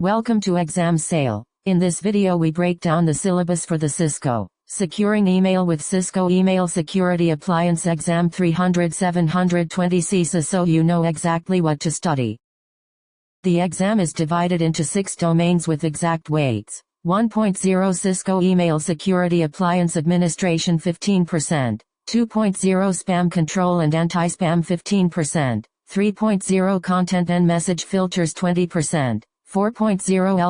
Welcome to Exam Sale. In this video we break down the syllabus for the Cisco Securing Email with Cisco Email Security Appliance Exam 300-720 CCAAS so you know exactly what to study. The exam is divided into 6 domains with exact weights. 1.0 Cisco Email Security Appliance Administration 15%, 2.0 Spam Control and Antispam 15%, 3.0 Content and Message Filters 20%, 4.0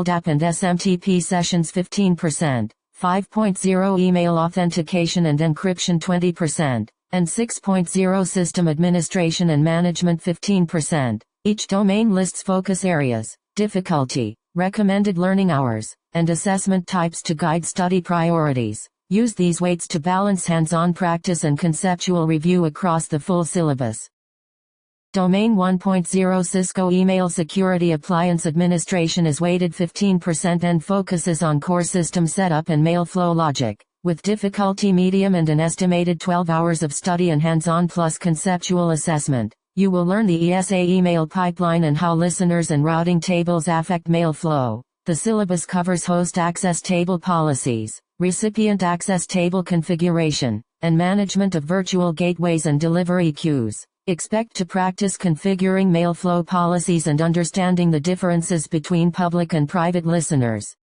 LDAP and SNMP Sessions 15%, 5.0 Email Authentication and Encryption 20%, and 6.0 System Administration and Management 15%. Each domain lists focus areas, difficulty, recommended learning hours, and assessment types to guide study priorities. Use these weights to balance hands-on practice and conceptual review across the full syllabus. Domain 1.0 Cisco Email Security Appliance Administration is weighted 15% and focuses on core system setup and mail flow logic, with difficulty medium and an estimated 12 hours of study and hands-on plus conceptual assessment. You will learn the ESA email pipeline and how listeners and routing tables affect mail flow. The syllabus covers host access table policies, recipient access table configuration, and management of virtual gateways and delivery queues. Expect to practice configuring mail flow policies and understanding the differences between public and private listeners.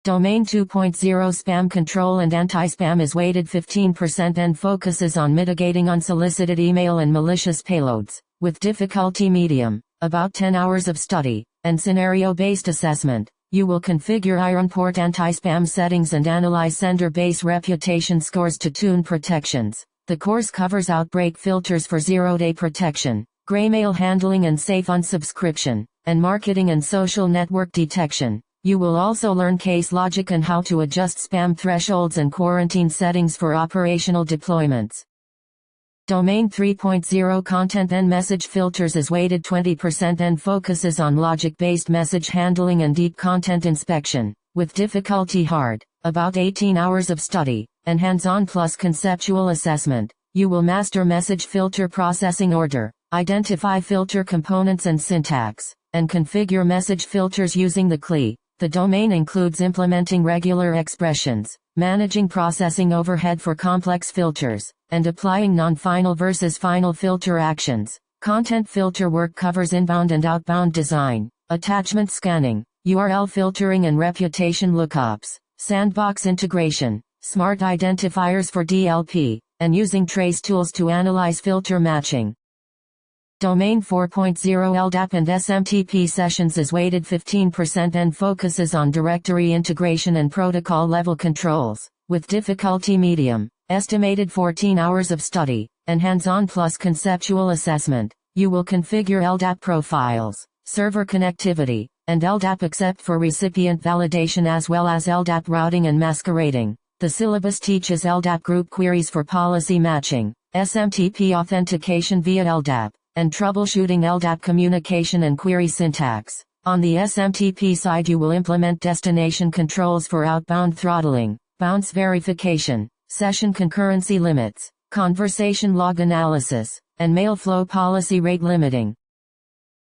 Domain 2.0 Spam Control and Antispam is weighted 15% and focuses on mitigating unsolicited email and malicious payloads, with difficulty medium, about 10 hours of study, and scenario-based assessment. You will configure ironport anti-spam settings and analyze sender base reputation scores to tune protections. The course covers outbreak filters for zero-day protection, graymail handling and safe unsubscription, and marketing and social network detection. You will also learn case logic and how to adjust spam thresholds and quarantine settings for operational deployments. Domain 3.0 Content and Message Filters is weighted 20% and focuses on logic-based message handling and deep content inspection, with difficulty hard, about 18 hours of study, and hands-on plus conceptual assessment. You will master message filter processing order, identify filter components and syntax, and configure message filters using the CLI. The domain includes implementing regular expressions, managing processing overhead for complex filters, and applying non-final versus final filter actions. Content filter work covers inbound and outbound design, attachment scanning, URL filtering and reputation lookups, sandbox integration, smart identifiers for DLP, and using trace tools to analyze filter matching. Domain 4.0 LDAP and SNMP Sessions is weighted 15% and focuses on directory integration and protocol-level controls, with difficulty medium, estimated 14 hours of study, and hands-on plus conceptual assessment. You will configure LDAP profiles, server connectivity, and LDAP except for recipient validation as well as LDAP routing and masquerading. The syllabus teaches LDAP group queries for policy matching, SNMP authentication via LDAP, and troubleshooting LDAP communication and query syntax. On the SNMP side you will implement destination controls for outbound throttling, bounce verification, session concurrency limits, conversation log analysis, and mail flow policy rate limiting.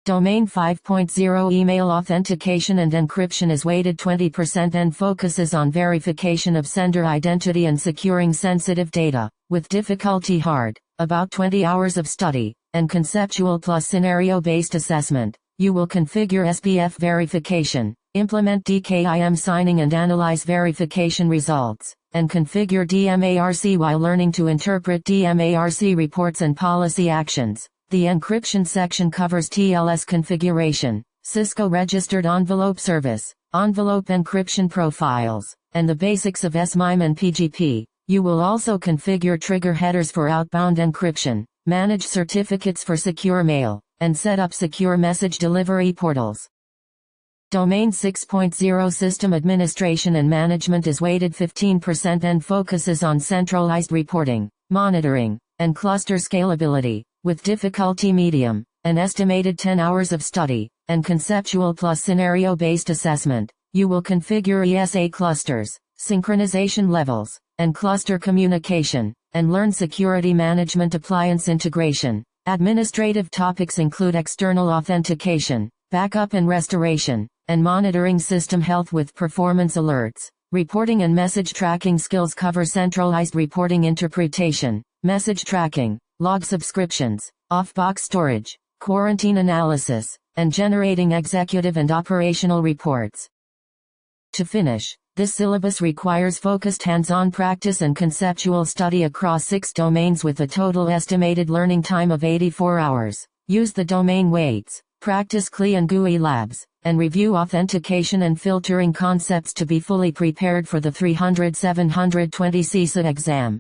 Domain 5.0 Email Authentication and Encryption is weighted 20% and focuses on verification of sender identity and securing sensitive data, with difficulty hard, about 20 hours of study, and conceptual plus scenario-based assessment. You will configure SPF verification, implement DKIM signing and analyze verification results, and configure DMARC while learning to interpret DMARC reports and policy actions. The encryption section covers TLS configuration, Cisco registered envelope service, envelope encryption profiles, and the basics of SMIME and PGP. You will also configure trigger headers for outbound encryption, manage certificates for secure mail, and set up secure message delivery portals. Domain 6.0 System Administration and Management is weighted 15% and focuses on centralized reporting, monitoring, and cluster scalability, with difficulty medium, an estimated 10 hours of study, and conceptual plus scenario-based assessment. You will configure ESA clusters, synchronization levels, and cluster communication, and learn security management appliance integration. Administrative topics include external authentication, backup and restoration, and monitoring system health with performance alerts. Reporting and message tracking skills cover centralized reporting interpretation, message tracking, log subscriptions, off-box storage, quarantine analysis, and generating executive and operational reports. To finish, this syllabus requires focused hands-on practice and conceptual study across 6 domains with a total estimated learning time of 84 hours. Use the domain weights, practice CLI and GUI labs, and review authentication and filtering concepts to be fully prepared for the 300/720 CCA exam.